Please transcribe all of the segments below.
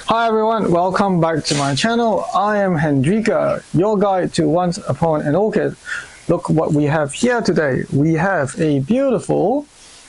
Hi everyone, welcome back to my channel. I am Hendrika, your guide to Once Upon an Orchid. Look what we have here today. We have a beautiful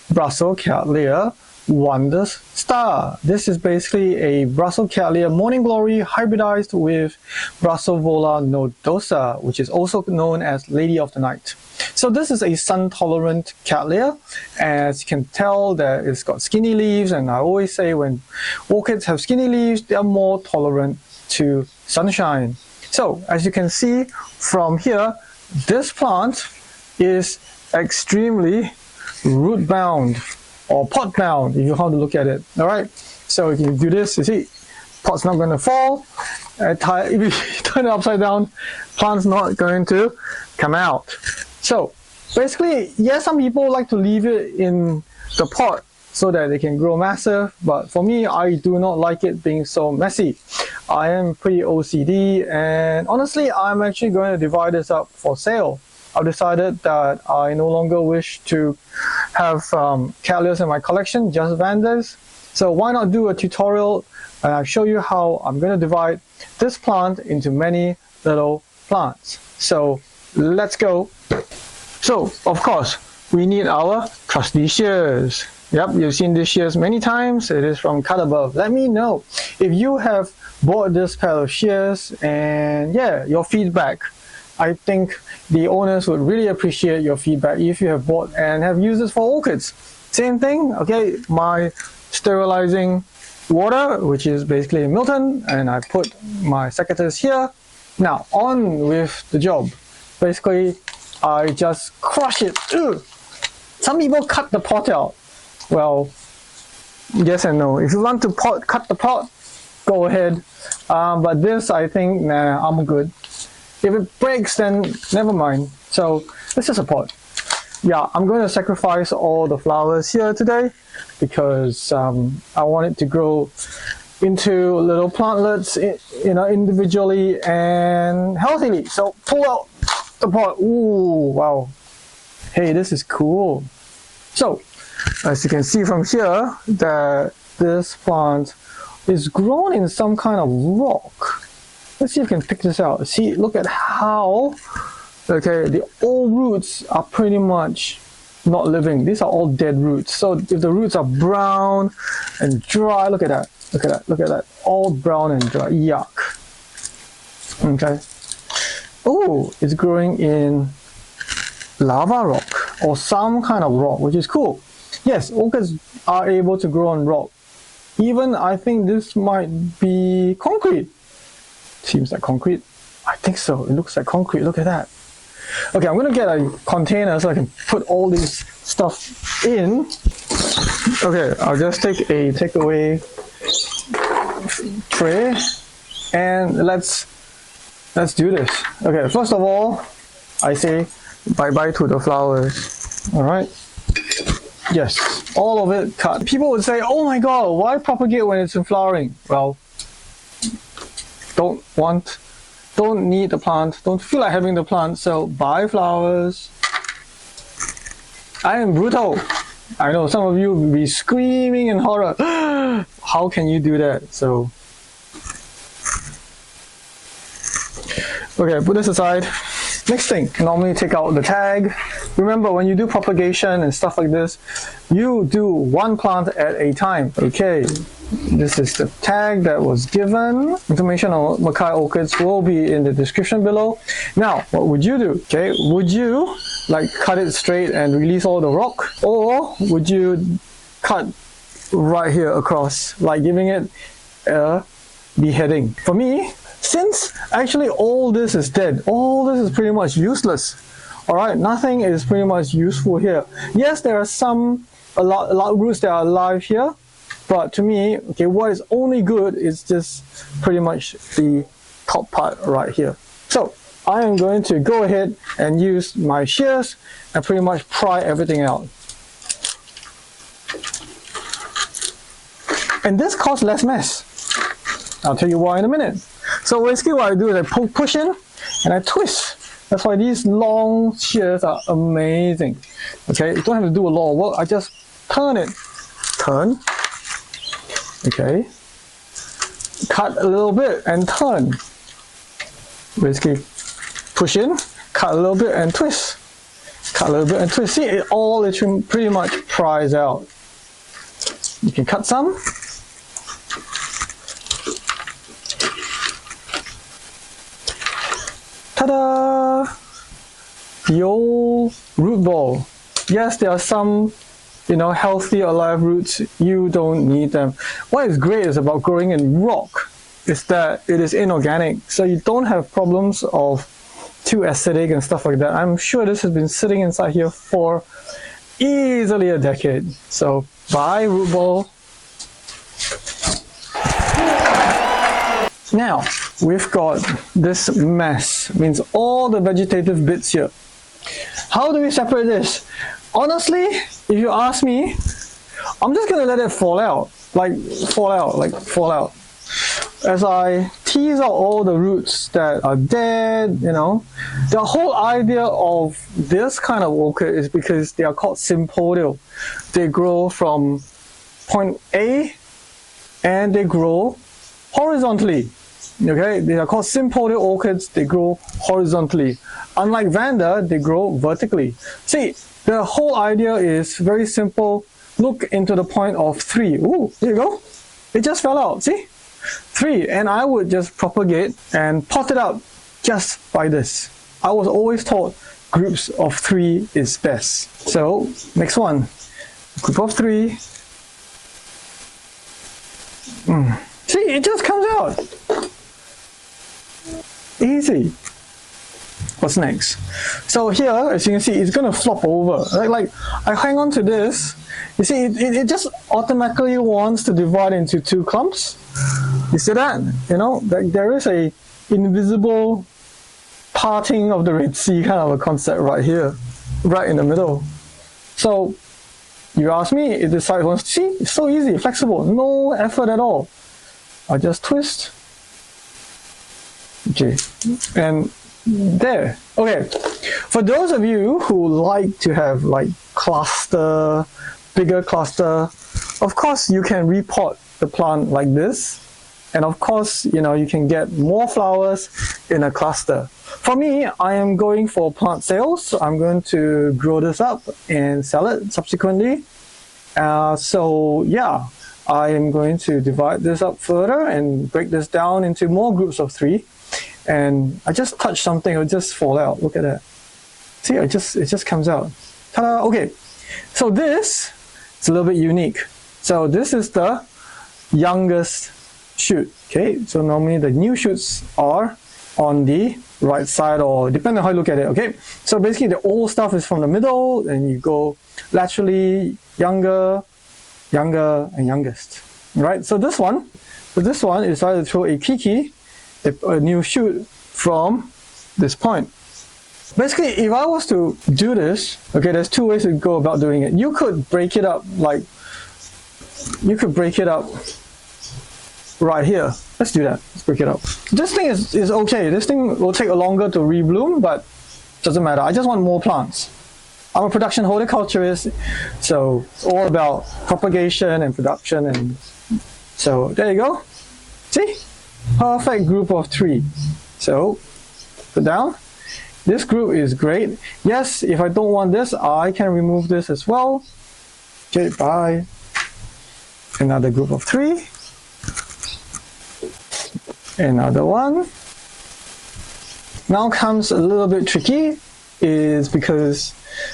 Brassocattleya wonderstar. This is basically a Brassocattleya morning glory hybridized with Brassovola nodosa, which is also known as Lady of the Night. So this is a sun-tolerant cattleya. As you can tell, that it's got skinny leaves, and I always say when orchids have skinny leaves, they are more tolerant to sunshine. So as you can see from here, this plant is extremely root bound or pot bound, if you want to look at it. All right, so if you do this, you see pot's not going to fall. If you turn it upside down, plant's not going to come out. So basically, yes, some people like to leave it in the pot so that they can grow massive, but for me, I do not like it being so messy. I am pretty OCD, and honestly, I'm actually going to divide this up for sale. I've decided that I no longer wish to have cattleyas in my collection, just vandas. So why not do a tutorial and I'll show you how I'm going to divide this plant into many little plants. So let's go. So of course we need our trusty shears. Yep, you've seen these shears many times. It is from Cut Above. Let me know if you have bought this pair of shears, and yeah, your feedback. I think the owners would really appreciate your feedback if you have bought and have used this for orchids. Same thing, okay, my sterilizing water, which is basically Milton, and I put my secateurs here. Now on with the job. Basically, I just crush it. Ugh. Some people cut the pot out. Well, yes and no. If you want to cut the pot, go ahead. But this, I think, nah, I'm good. If it breaks, then never mind. So it's just a pot. Yeah, I'm going to sacrifice all the flowers here today because I want it to grow into little plantlets, individually and healthily. So pull out the pot. Ooh, wow. Hey, this is cool. So as you can see from here, that this plant is grown in some kind of rock. Let's see if we can pick this out. See, look at how, okay, the old roots are pretty much not living. These are all dead roots. So if the roots are brown and dry, look at that, look at that, look at that, all brown and dry, yuck. Okay. Oh, it's growing in lava rock or some kind of rock, which is cool. Yes, orchids are able to grow on rock. Even I think this might be concrete. Seems like concrete. I think so. It looks like concrete. Look at that. Okay, I'm gonna get a container so I can put all this stuff in. Okay, I'll just take a takeaway tray and let's do this. Okay, first of all, I say bye-bye to the flowers. All right. Yes, all of it cut. People would say, "Oh my God, why propagate when it's in flowering?" Well, don't need the plant, don't feel like having the plant, so buy flowers. I am brutal. I know some of you will be screaming in horror. How can you do that? So, okay, put this aside. Next thing, normally take out the tag. Remember, when you do propagation and stuff like this, you do one plant at a time. Okay, this is the tag that was given. Information on Mackay orchids will be in the description below. Now, what would you do? Okay, would you like cut it straight and release all the rock? Or would you cut right here across, like giving it a beheading? For me, since actually all this is dead, all this is pretty much useless. All right, nothing is pretty much useful here. Yes, there are a lot of roots that are alive here, but to me, okay, what is only good is just pretty much the top part right here. So I am going to go ahead and use my shears and pretty much pry everything out. And this causes less mess. I'll tell you why in a minute. So basically what I do is I push in and I twist. That's why these long shears are amazing. Okay, you don't have to do a lot of work. I just turn it. Turn. Okay. cut a little bit and turn. Basically, push in, cut a little bit and twist. Cut a little bit and twist. See, it all literally pretty much pries out. You can cut some. Ta-da! The old root ball. Yes, there are some, healthy alive roots. You don't need them. What is great is about growing in rock is that it is inorganic, so you don't have problems of too acidic and stuff like that. I'm sure this has been sitting inside here for easily a decade. So bye root ball. Now we've got this mess, means all the vegetative bits here. How do we separate this? Honestly, if you ask me, I'm just gonna let it fall out. As I tease out all the roots that are dead, The whole idea of this kind of orchid is because they are called sympodial. They grow from point A and they grow horizontally. Okay, they are called sympodial orchids. They grow horizontally. Unlike Vanda, they grow vertically. See, the whole idea is very simple. Look into the point of 3. Ooh, there you go. It just fell out. See? 3. And I would just propagate and pot it up just by this. I was always taught groups of 3 is best. So, next one. Group of 3. See, it just comes out. Easy. What's next? So here, as you can see, it's going to flop over. Like I hang on to this. You see, it just automatically wants to divide into 2 clumps. You see that? There is a invisible parting of the Red Sea kind of a concept right here, right in the middle. So you ask me, it decides wants to see. It's so easy, flexible, no effort at all. I just twist. Okay, and there. Okay, for those of you who like to have bigger cluster, of course you can repot the plant like this, and of course you can get more flowers in a cluster. For me, I am going for plant sales, so I'm going to grow this up and sell it subsequently. So yeah, I am going to divide this up further and break this down into more groups of 3. And I just touch something, it'll just fall out. Look at that. See, it just comes out. Ta-da! Okay, so this is a little bit unique. So this is the youngest shoot. Okay, so normally the new shoots are on the right side, or depending on how you look at it. Okay, so basically the old stuff is from the middle, and you go laterally, younger, and youngest. Right? So this one is trying to throw a kiki, a new shoot from this point. Basically, if I was to do this, okay, there's 2 ways to go about doing it. You could break it up right here. Let's do that. Let's break it up. This thing is okay. This thing will take longer to rebloom, but doesn't matter. I just want more plants. I'm a production horticulturist, so it's all about propagation and production, and so there you go. See? Perfect group of 3. So put down. This group is great. Yes, if I don't want this, I can remove this as well. Okay, bye. Another group of 3. Another one. Now comes a little bit tricky,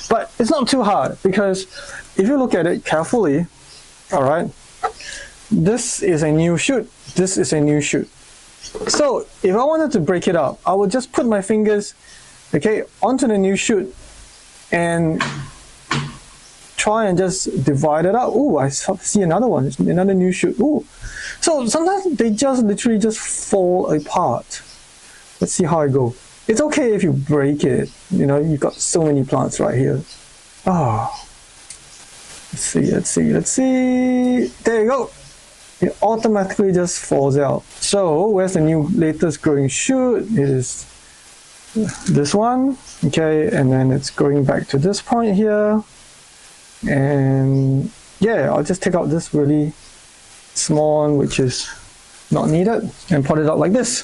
but it's not too hard, because if you look at it carefully, all right, this is a new shoot. This is a new shoot. So if I wanted to break it up, I would just put my fingers, okay, onto the new shoot and try and just divide it out. Ooh, I see another one, another new shoot. Ooh. So sometimes they just literally just fall apart. Let's see how it goes. It's okay if you break it. You've got so many plants right here. Oh. Let's see. There you go. It automatically just falls out. So where's the new latest growing shoot? It is this one. Okay, and then it's going back to this point here. And yeah, I'll just take out this really small one, which is not needed, and pot it out like this.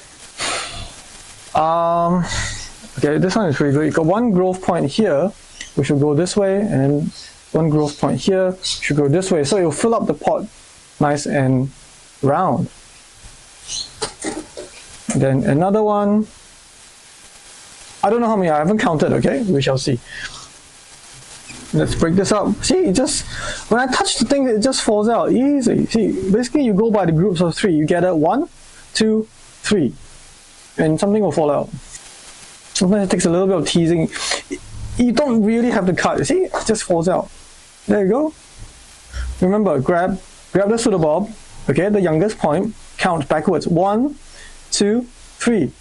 Okay, this one is pretty good. You got one growth point here, which will go this way, and one growth point here should go this way. So it will fill up the pot nice and round. Then another one. I don't know how many, I haven't counted, okay? We shall see. Let's break this up. See, it just, when I touch the thing, it just falls out easy. See, basically you go by the groups of 3. You gather 1, 2, 3, and something will fall out. Sometimes it takes a little bit of teasing. You don't really have to cut. See, it just falls out. There you go. Remember, grab the pseudobob, okay, the youngest point, count backwards. 1, 2, 3.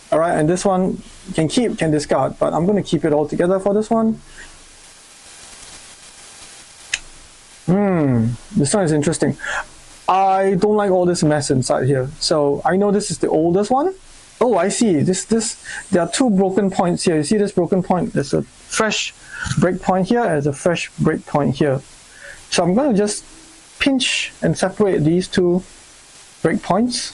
Alright, and this one can keep, can discard, but I'm going to keep it all together for this one. This one is interesting. I don't like all this mess inside here. So I know this is the oldest one. Oh, I see. There are 2 broken points here. You see this broken point? There's a fresh break point here, and there's a fresh break point here. So I'm going to just pinch and separate these 2 break points.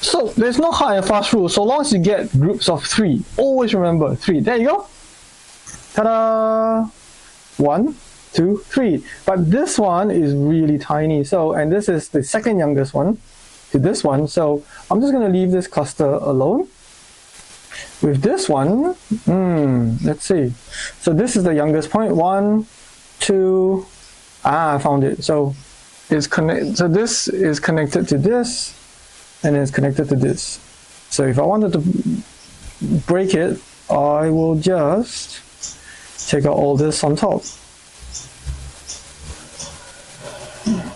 So there's no hard and fast rule. So long as you get groups of 3, always remember 3. There you go. Ta-da! 1, 2, 3. But this one is really tiny. So, and this is the second youngest one to this one. So I'm just going to leave this cluster alone. With this one, let's see. So this is the youngest point. 1, 2. I found it. So it's so this is connected to this, and it's connected to this. So if I wanted to break it, I will just take out all this on top.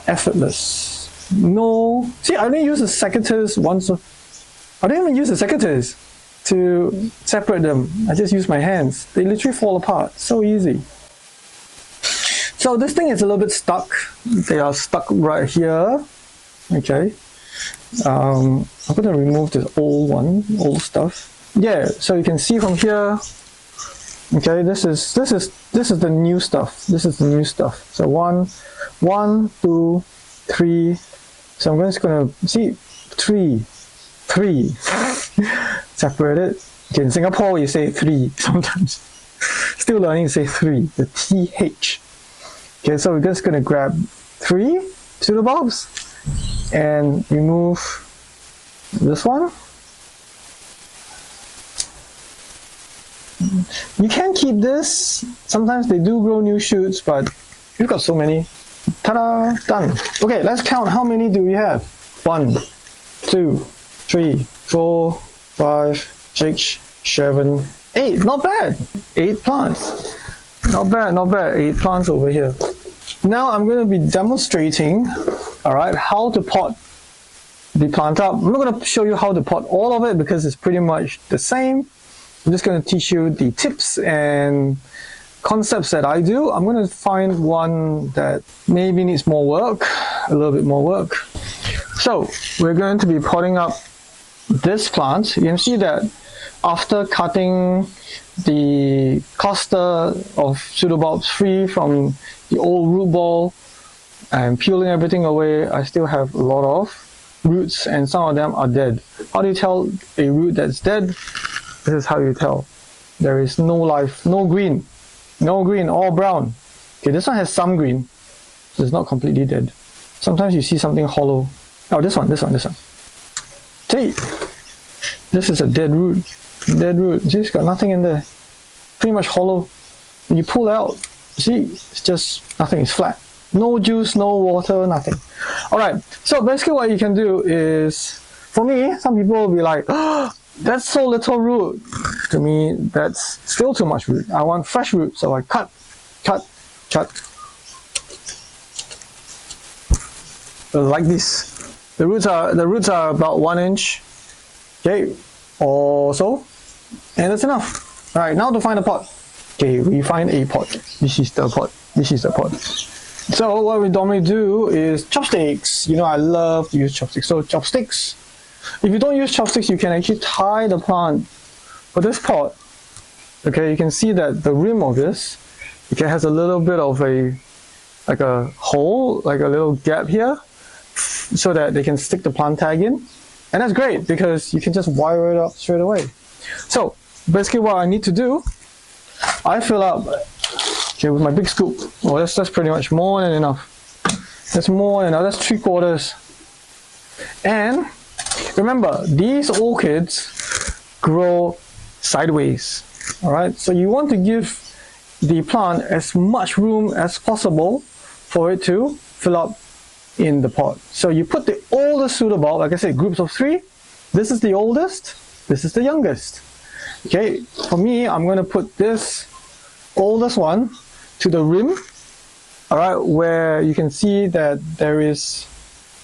Effortless. No. See, I didn't use the secateurs once. I didn't even use the secateurs to separate them. I just use my hands. They literally fall apart. So easy. So this thing is a little bit stuck. They are stuck right here. Okay. I'm going to remove this old stuff. Yeah, so you can see from here. Okay, this is the new stuff. This is the new stuff. So 1, 2, 3. So I'm just going to see 3. Separate it. Okay, in Singapore we say 3 sometimes. Still learning to say 3. The TH. Okay, so we're just going to grab 3 pseudobobs and remove this one. You can keep this. Sometimes they do grow new shoots, but you've got so many. Ta-da! Done. Okay, let's count how many do we have. 1, 2, 3, 4, 5, 6, 7, 8. Not bad. 8 plants. Not bad, not bad. 8 plants over here. Now I'm going to be demonstrating, alright, how to pot the plant up. I'm not going to show you how to pot all of it because it's pretty much the same. I'm just going to teach you the tips and concepts that I do. I'm going to find one that maybe needs more work, a little bit more work. So we're going to be potting up this plant. You can see that after cutting the cluster of pseudobobs free from the old root ball and peeling everything away, I still have a lot of roots and some of them are dead. How do you tell a root that's dead? This is how you tell. There is no life, no green, all brown. Okay, this one has some green, so it's not completely dead. Sometimes you see something hollow. Oh, this one. See, this is a dead root. See, it's got nothing in there. Pretty much hollow. When you pull out, see, it's just nothing, it's flat. No juice, no water, nothing. Alright, so basically what you can do is, for me, some people will be like, oh, that's so little root. To me, that's still too much root. I want fresh root, so I cut. Like this. The roots are about 1 inch, okay, or so, and that's enough. Alright, now to find a pot. Okay, we find a pot. This is the pot. So what we normally do is chopsticks. You know, I love to use chopsticks. So chopsticks. If you don't use chopsticks, you can actually tie the plant for this pot. Okay, you can see that the rim of this, it has a little bit of a like a hole, like a little gap here, so that they can stick the plant tag in. And that's great because you can just wire it up straight away. So basically what I need to do, I fill up, okay, with my big scoop. Well, that's pretty much more than enough. That's more than enough, that's 3/4. And remember, these orchids grow sideways, all right? So you want to give the plant as much room as possible for it to fill up in the pot. So you put the oldest pseudobulb, like I said, groups of 3. This is the oldest, this is the youngest. Okay, for me, I'm going to put this oldest one to the rim, all right, where you can see that there is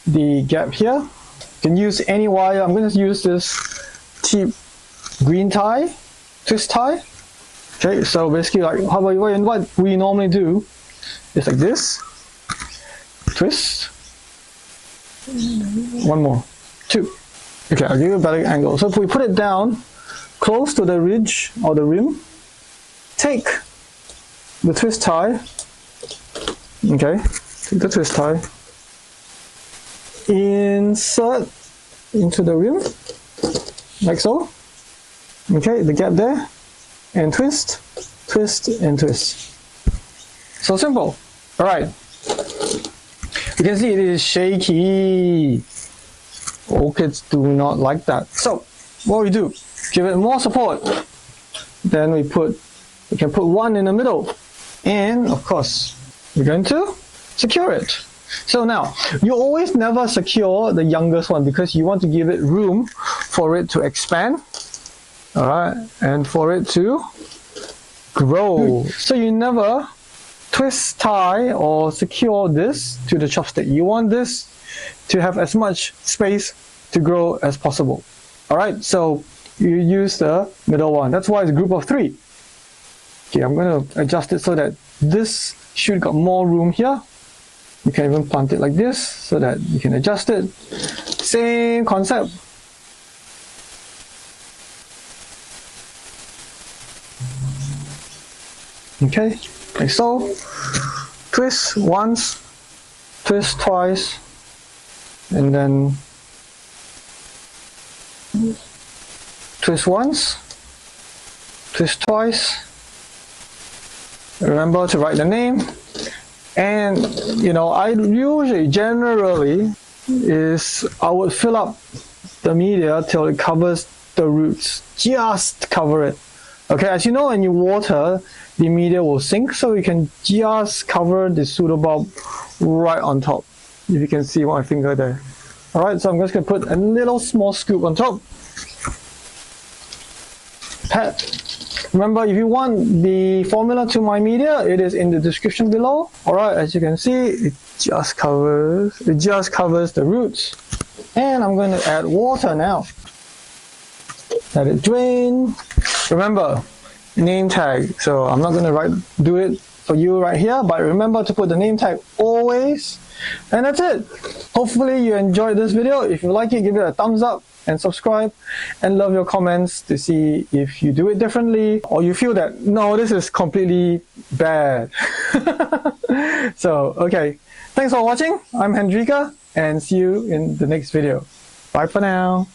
the gap here. You can use any wire. I'm going to use this cheap green tie, twist tie. Okay, so basically, like what we normally do is like this, twist, one more, 2. Okay, I'll give you a better angle. So if we put it down close to the ridge or the rim, take the twist tie, okay, take the twist tie, insert into the rim, like so, okay, the gap there, and twist, twist, and twist. So simple. All right. You can see it is shaky. Orchids do not like that. So what we do, give it more support. Then we can put one in the middle. And of course, we're going to secure it. So now, you always never secure the youngest one because you want to give it room for it to expand. All right, and for it to grow. So you never twist, tie, or secure this to the chopstick. You want this to have as much space to grow as possible. All right, so you use the middle one. That's why it's a group of 3. Okay, I'm going to adjust it so that this should got more room here. You can even plant it like this so that you can adjust it. Same concept. Okay, like so. Twist once, twist twice, and then twist once, twist twice. Remember to write the name. And you know, I usually generally I would fill up the media till it covers the roots. Just cover it. Okay, as you know, when you water, the media will sink, so you can just cover the pseudobulb right on top. If you can see my finger there. Alright, so I'm just going to put a little small scoop on top. Pat. Remember, if you want the formula to my media, it is in the description below. Alright, as you can see, it just covers the roots. And I'm going to add water now. Let it drain. Remember, name tag. So I'm not going to do it for you right here, but remember to put the name tag always. And that's it. Hopefully you enjoyed this video. If you like it, give it a thumbs up and subscribe, and love your comments to see if you do it differently or you feel that no, this is completely bad. So okay, thanks for watching. I'm Hendrika, and see you in the next video. Bye for now.